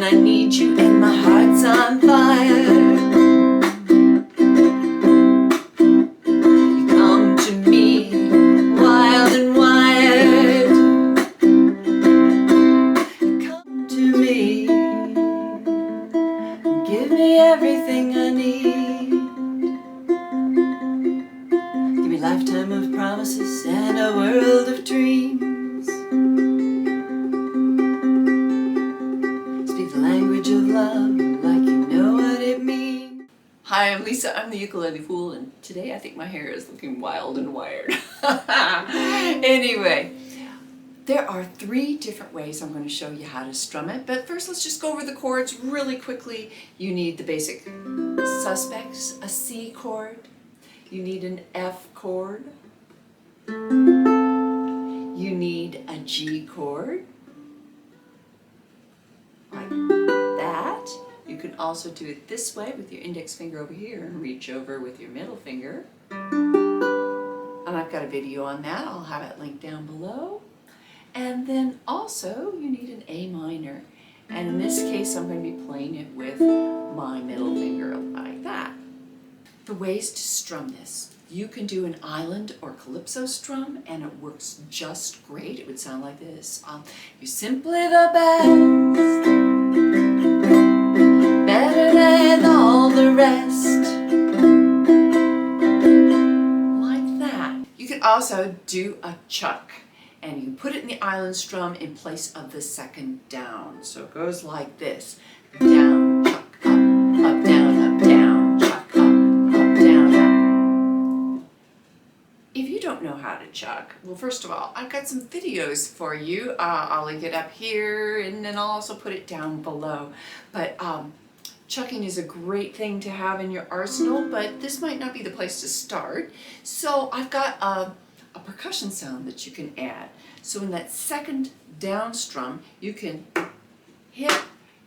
I need you and my heart's on fire. You come to me wild and wired. You come to me, give me everything I need. Give me a lifetime of promises and a world of dreams. Speak the language of love like you know what it means. Hi, I'm Lisa. I'm the Ukulele Fool, and today I think my hair is looking wild and wired. Anyway, there are 3 different ways I'm going to show you how to strum it, but first let's just go over the chords really quickly. You need the basic suspects, a C chord. You need an F chord. You need a G chord, like that. You can also do it this way with your index finger over here and reach over with your middle finger. And I've got a video on that. I'll have it linked down below. And then also you need an A minor. And in this case I'm going to be playing it with my middle finger like that. The ways to strum this. You can do an island or calypso strum and it works just great. It would sound like this. You're simply the best, better than all the rest. Like that. You can also do a chuck and you put it in the island strum in place of the second down. So it goes like this. Down, chuck, up, down, up, down, chuck, up, down, up. If you don't know how to chuck, well, first of all, I've got some videos for you. I'll link it up here and then I'll also put it down below. But chucking is a great thing to have in your arsenal, but this might not be the place to start. So I've got a percussion sound that you can add. So in that second down strum, you can hit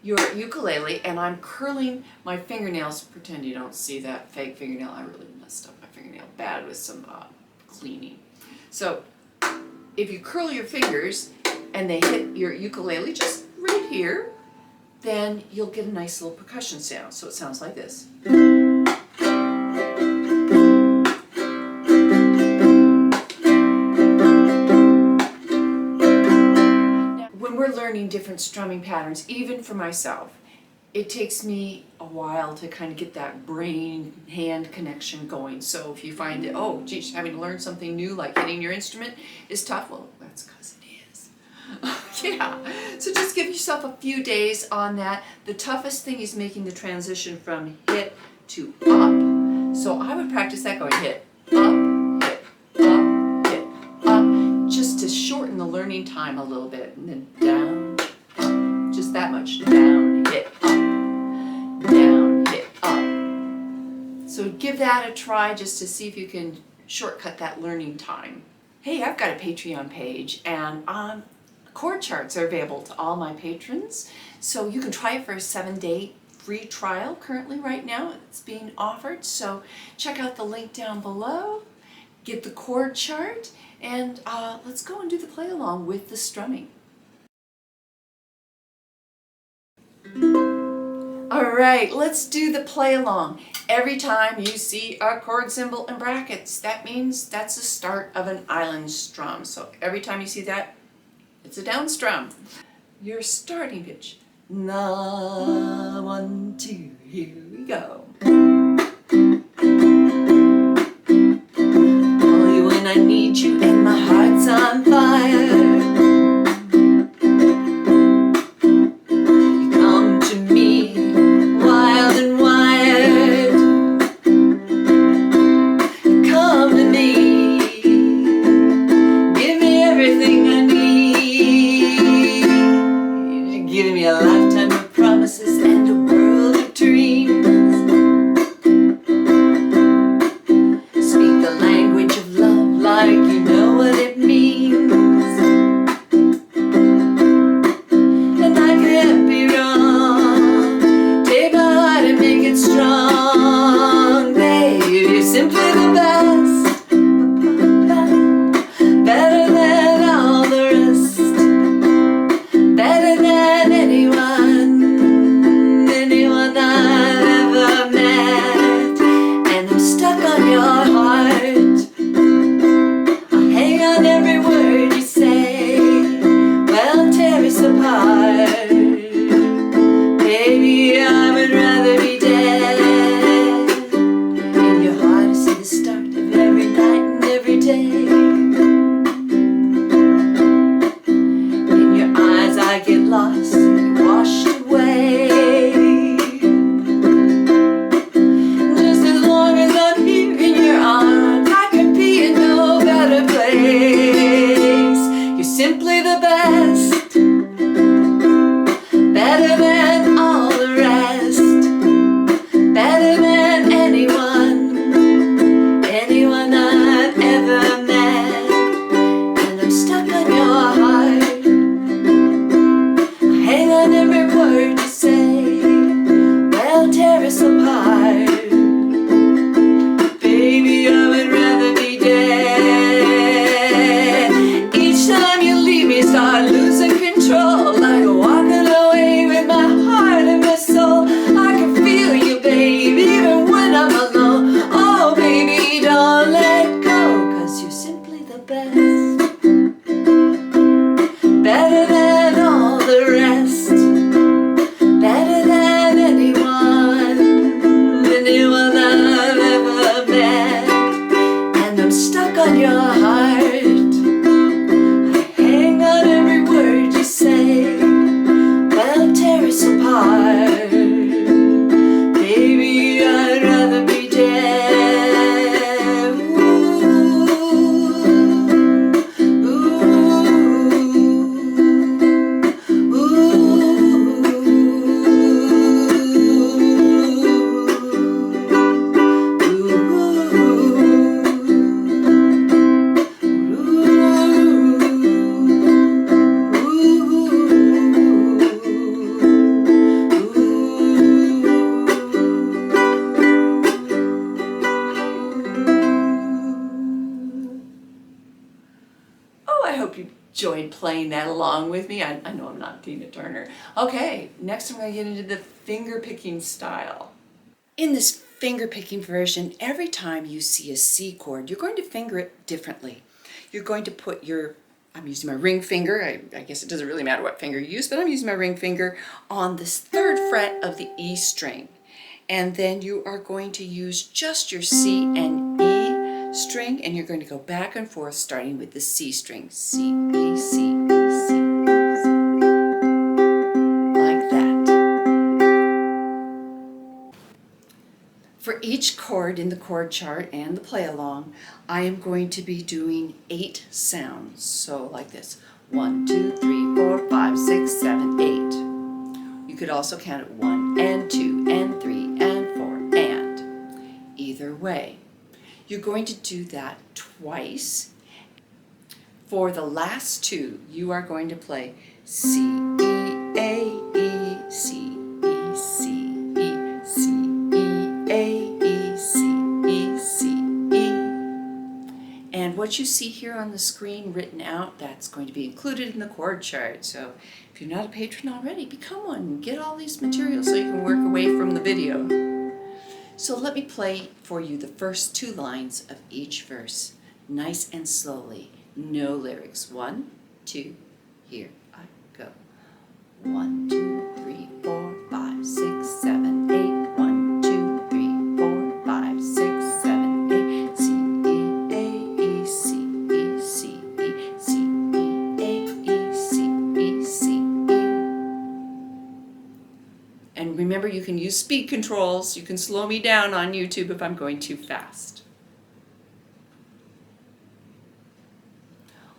your ukulele, and I'm curling my fingernails. Pretend you don't see that fake fingernail. I really messed up my fingernail bad with some cleaning. So if you curl your fingers and they hit your ukulele just right here, then you'll get a nice little percussion sound. So it sounds like this. When we're learning different strumming patterns, even for myself, it takes me a while to kind of get that brain-hand connection going. So if you find that, oh, geez, having to learn something new like hitting your instrument is tough, well, that's because it is. Yeah, so just give yourself a few days on that. The toughest thing is making the transition from hit to up. So I would practice that going hit, up, hit, up, hit, up, just to shorten the learning time a little bit. And then down, up, just that much, down, hit, up, down, hit, up. So give that a try just to see if you can shortcut that learning time. Hey, I've got a Patreon page, and chord charts are available to all my patrons. So you can try it for a 7-day free trial currently right now. It's being offered. So check out the link down below, get the chord chart, and let's go and do the play along with the strumming. Alright, let's do the play along. Every time you see a chord symbol in brackets, that means that's the start of an island strum. So every time you see that, it's a down strum. Your starting pitch. Na, 1, 2, here we go. Call you when I need you and my heart's on fire. Giving me a lifetime of promises and a world of dreams. Speak the language of love like you know what it means. And I can't be wrong. Take my heart and make it strong. Babe, you're simply the best, better than all the rest, better than anyone. I get lost, washed away. Just as long as I'm here in your arms, I could be in no better place. You're simply the best, better than all the rest, better than anyone I've ever met. And I'm stuck on your heart, I hang on every word you say. Well, tear us apart, baby, I would rather be dead. Each time you leave me, start losing control, like walking away with my heart and my soul. I can feel you, babe, even when I'm alone. Oh, baby, don't let go, 'cause you're simply the best, better than all the rest, better than anyone I've ever met. And I'm stuck on your heart, I hang on every word you say. Well, tear us apart, baby, I'd rather be dead. Ooh, ooh, Oh, I hope you enjoyed playing that along with me. I know I'm not Tina Turner. Okay, next I'm going to get into the finger picking style. In this finger picking version, every time you see a C chord, you're going to finger it differently. You're going to put your, I'm using my ring finger, I guess it doesn't really matter what finger you use, but I'm using my ring finger on this 3rd fret of the E string. And then you are going to use just your C and E string, and you're going to go back and forth starting with the C string. C, E, C, E, C, E, C. Like that. For each chord in the chord chart and the play along, I am going to be doing 8 sounds. So like this. 1, 2, 3, 4, 5, 6, 7, 8. You could also count it 1 and 2 and 3 and 4 and. Either way. You're going to do that twice. For the last 2, you are going to play C, E, A, E, C, E, C, E, C, E, A, E, C, E, C, E. And what you see here on the screen written out, that's going to be included in the chord chart. So if you're not a patron already, become one. Get all these materials so you can work away from the video. So let me play for you the first 2 lines of each verse, nice and slowly, no lyrics. 1, 2, here I go. 1, 2, 3, 4, 5, 6, 7, 8. 1, 2, 3, 4, 5, 6, 7, 8. C, E, A, E, C, E, C, E, C, E, A, E, C, E, C, E. And remember, you can use speed controls. You can slow me down on YouTube if I'm going too fast.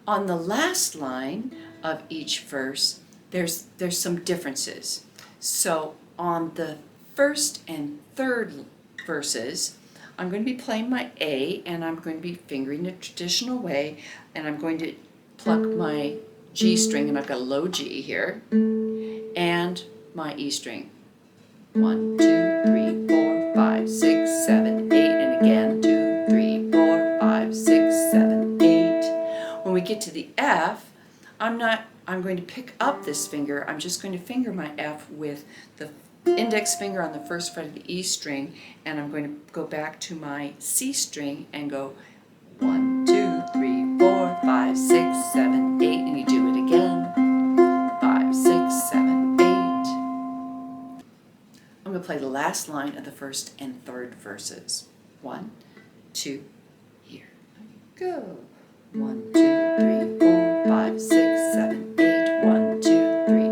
On the last line of each verse, there's some differences. So on the 1st and 3rd verses, I'm going to be playing my A, and I'm going to be fingering the traditional way, and I'm going to pluck my G string, and I've got a low G here, and my E string. 1, 2, 3, 4, 5, 6, 7, 8, and again 2, 3, 4, 5, 6, 7, 8. When we get to the F, I'm going to pick up this finger. I'm just going to finger my F with the index finger on the 1st fret of the E string, and I'm going to go back to my C string and go 1, 2, 3, 4, 5, 6, 7, 8, and you do it again. 5, 6, 7, 8. I'm going to play the last line of the 1st and 3rd verses. 1, 2, here I go. 1, 2, 3, 4, 5, 6, 7, 8. 1, 2, 3,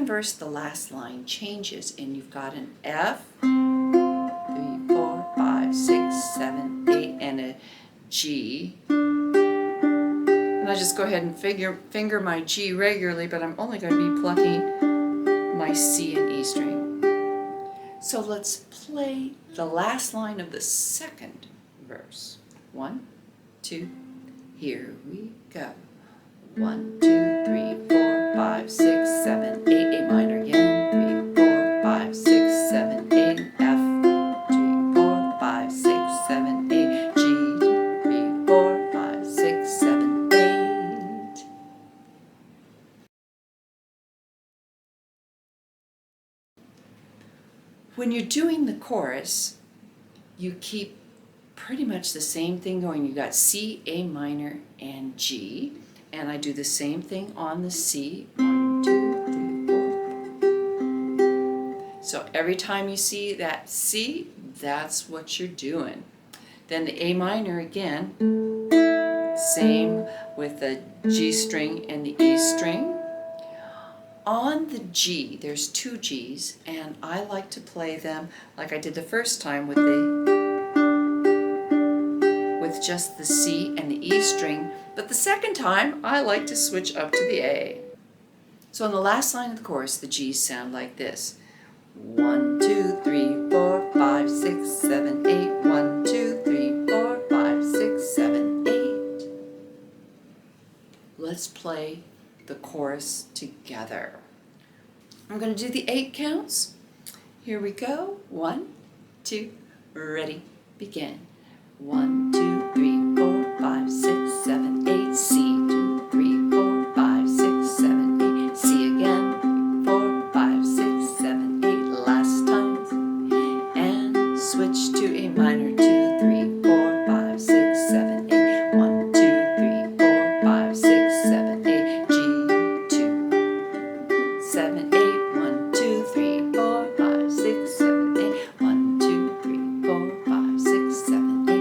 second verse, the last line changes, and you've got an F, 3, 4, 5, 6, 7, 8, and a G. And I just go ahead and finger my G regularly, but I'm only going to be plucking my C and E string. So let's play the last line of the second verse. 1, 2, here we go. 1, 2, 3, 4, 5, 6, 7, 8, A minor again. 3, 4, 5, 6, 7, 8, F. 3, 4, 5, 6, 7, 8, G. 3, 4, 5, 6, 7, 8. When you're doing the chorus, you keep pretty much the same thing going. You got C, A minor, and G. And I do the same thing on the C. 1, 2, 3, 4. So every time you see that C, that's what you're doing. Then the A minor again, same with the G string and the E string. On the G, there's 2 Gs, and I like to play them like I did the first time with just the C and the E string, but the second time I like to switch up to the A. So on the last line of the chorus, the G's sound like this. 1, 2, 3, 4, 5, 6, 7, 8. 1, 2, 3, 4, 5, 6, 7, 8. Let's play the chorus together. I'm going to do the 8 counts. Here we go. 1, 2, ready, begin. 1, 2, 3, 4, 5, 6, 7, 8, C. 2, 3, 4, 5, 6, 7, 8, C again. 4, 5, 6, 7, 8, last time. And switch to A minor. 2, 3, 4, 5, 6, 7, 8. 1, 2, 3, 4, 5, 6, 7, 8, G. 2, 7, 8. 1, 2, 3, 4, 5, 6, 7, 8. 1, 2, 3, 4, 5, 6, 7, 8.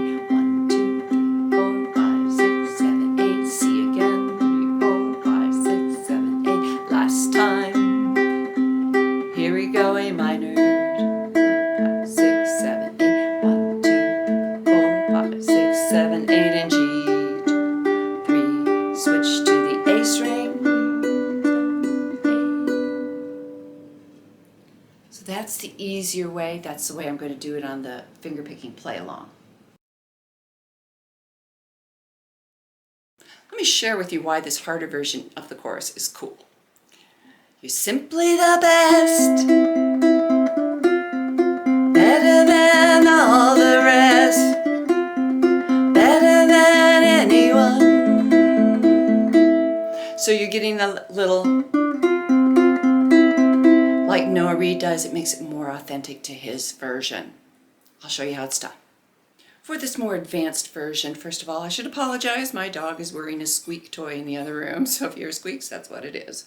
That's the easier way. That's the way I'm going to do it on the fingerpicking play along. Let me share with you why this harder version of the chorus is cool. You're simply the best, better than all the rest, better than anyone. So you're getting a little, like Noah Reid does, it makes it more authentic to his version. I'll show you how it's done. For this more advanced version, first of all, I should apologize. My dog is wearing a squeak toy in the other room, so if you hear squeaks, that's what it is.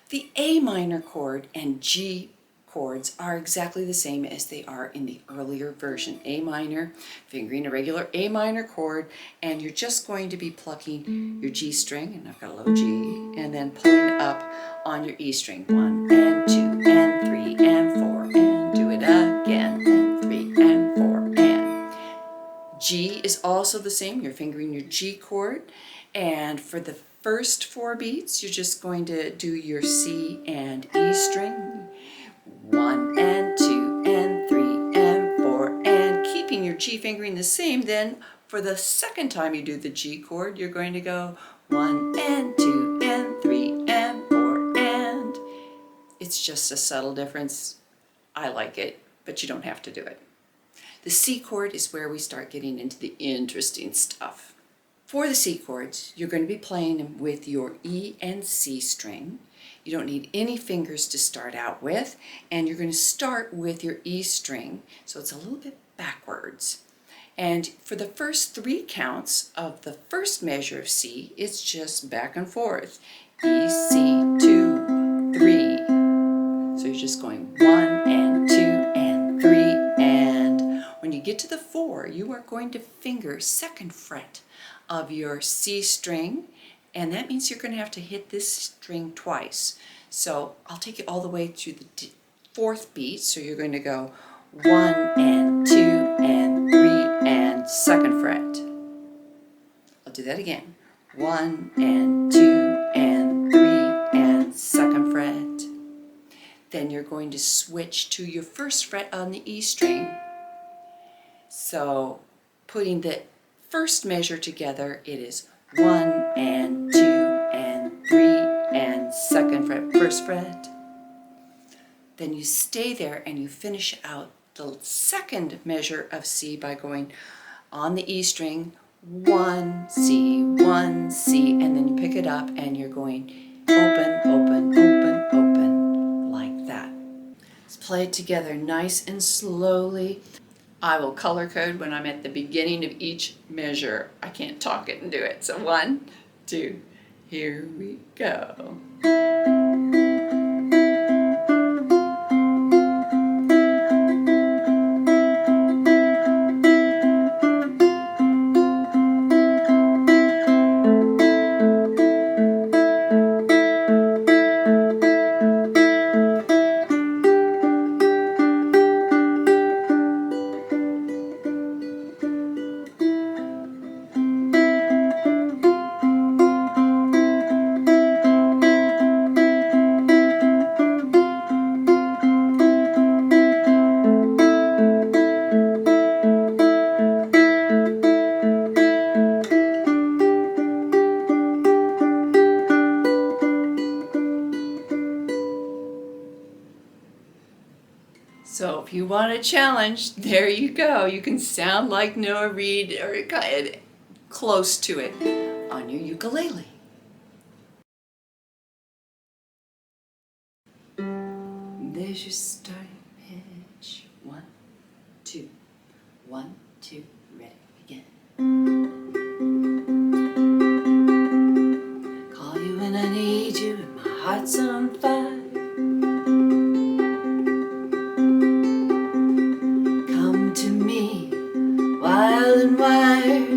The A minor chord and G chords are exactly the same as they are in the earlier version. A minor, fingering a regular A minor chord, and you're just going to be plucking your G string, and I've got a low G, and then pulling up on your E string. 1 and 2 and 3 and 4, and do it again, and 3 and 4, and G is also the same. You're fingering your G chord, and for the first 4 beats, you're just going to do your C and E string. 1 and 2 and 3 and 4, and keeping your G fingering the same. Then for the second time you do the G chord, you're going to go 1 and 2 and 3 and 4, and it's just a subtle difference. I like it, but you don't have to do it. The C chord is where we start getting into the interesting stuff. For the C chords, you're going to be playing with your E and C string. You don't need any fingers to start out with, and you're going to start with your E string, so it's a little bit backwards. And for the first 3 counts of the first measure of C, it's just back and forth. E, C, 2, 3. So you're just going 1 and 2 and 3, and when you get to the 4, you are going to finger 2nd fret of your C string, and that means you're going to have to hit this string twice. So I'll take you all the way to the fourth beat. So you're going to go 1 and 2 and 3 and second fret. I'll do that again. 1 and 2 and 3 and second fret. Then you're going to switch to your first fret on the E string. So putting the first measure together, it is 1 and 2 and 3 and second fret, first fret. Then you stay there and you finish out the second measure of C by going on the E string, 1 C, 1 C, and then you pick it up and you're going open, open, open, open, like that. Let's play it together nice and slowly. I will color code when I'm at the beginning of each measure. I can't talk it and do it. So 1, 2, here we go. So if you want a challenge, there you go. You can sound like Noah Reid or kind of close to it on your ukulele. There's your starting pitch. 1, 2, 1, 2, ready, begin. Call you when I need you and my heart's on fire. Wild and wired,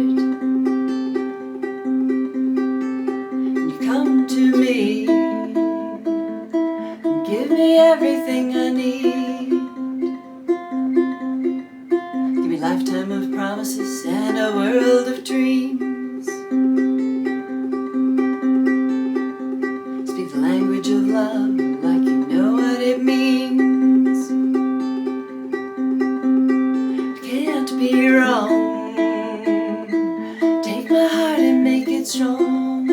and you come to me and give me everything I need. Give me a lifetime of promises and a world of dreams. Speak the language of love like you know what it means. Can't be wrong. Take my heart and make it strong,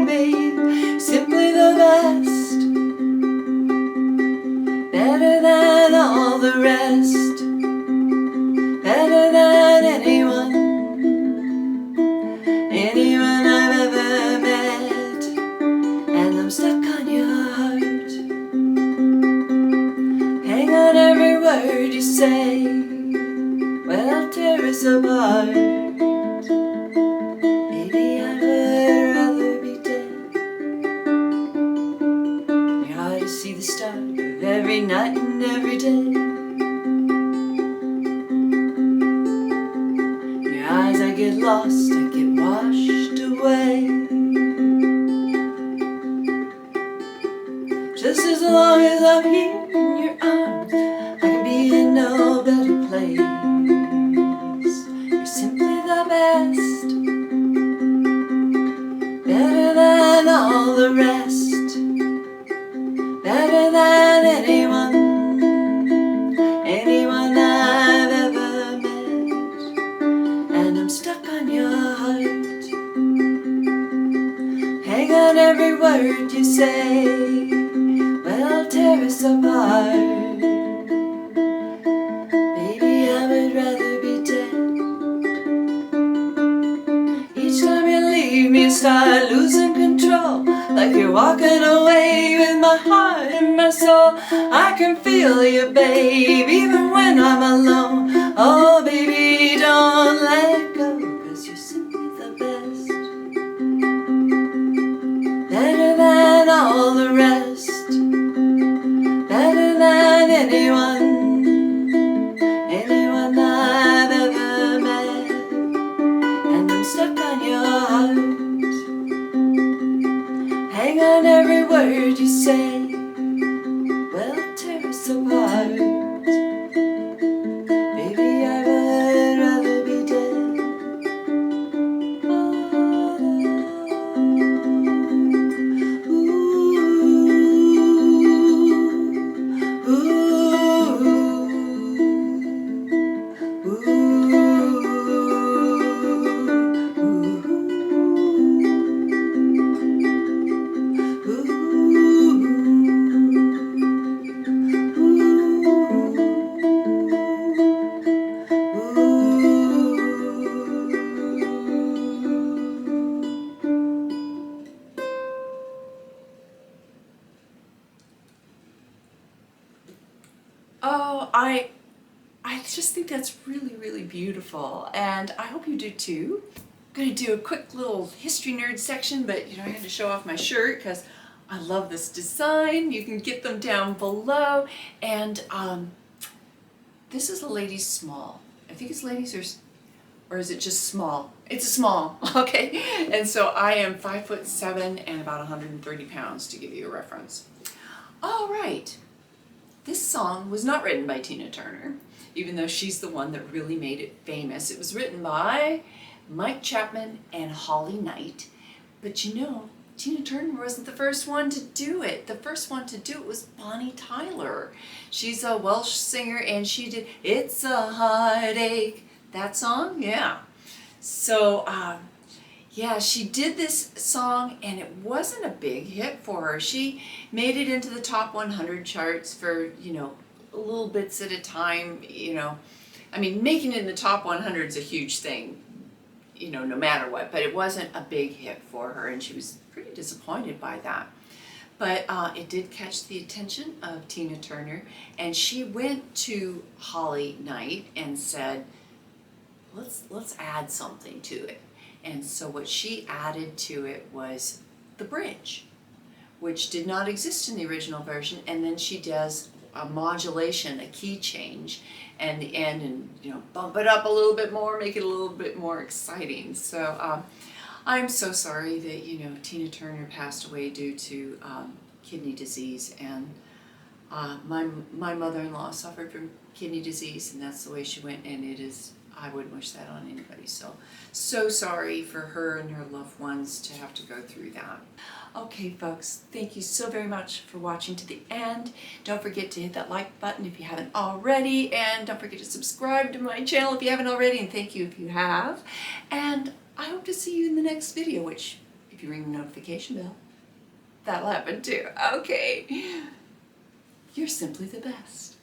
babe. Simply the best, better than all the rest, better than anyone I've ever met. And I'm stuck on your heart. Hang on every word you say. Well, tear us apart. Maybe I would rather be dead. Your heart to see the start of every night and every day. In your eyes I get lost, I get washed away. Just as long as I'm here in your arms, I can be in no better place. Best, better than all the rest, better than anyone I've ever met. And I'm stuck on your heart. Hang on every word you say. Well, tear us apart. Baby, I would rather be dead. Each time you leave me, start losing control, like you're walking away with my heart and my soul. I can feel you, babe, even when I'm alone. Oh, baby, don't let go, 'cause you're simply the best, better than all the rest, better than anyone I've ever met. And I'm stuck on your heart. Hang on every word you say. Oh, I just think that's really, really beautiful, and I hope you do too. I'm going to do a quick little history nerd section, but I had to show off my shirt because I love this design. You can get them down below, and this is a ladies small. I think it's ladies or is it just small? It's a small, okay? And so I am 5'7" and about 130 pounds, to give you a reference. All right. This song was not written by Tina Turner, even though she's the one that really made it famous. It was written by Mike Chapman and Holly Knight. But Tina Turner wasn't the first one to do it. The first one to do it was Bonnie Tyler. She's a Welsh singer, and she did It's a Heartache. That song? Yeah. So, yeah, she did this song, and it wasn't a big hit for her. She made it into the top 100 charts for, little bits at a time, I mean, making it in the top 100 is a huge thing, no matter what, but it wasn't a big hit for her, and she was pretty disappointed by that. But it did catch the attention of Tina Turner, and she went to Holly Knight and said, let's add something to it. And so what she added to it was the bridge, which did not exist in the original version, and then she does a modulation, a key change, and the end, and bump it up a little bit more, make it a little bit more exciting. So I'm so sorry that Tina Turner passed away due to kidney disease, and my mother-in-law suffered from kidney disease, and that's the way she went, and I wouldn't wish that on anybody. So sorry for her and her loved ones to have to go through that. Okay, folks, thank you so very much for watching to the end. Don't forget to hit that like button if you haven't already, and don't forget to subscribe to my channel if you haven't already, and thank you if you have. And I hope to see you in the next video, which, if you ring the notification bell, that'll happen too. Okay. You're simply the best.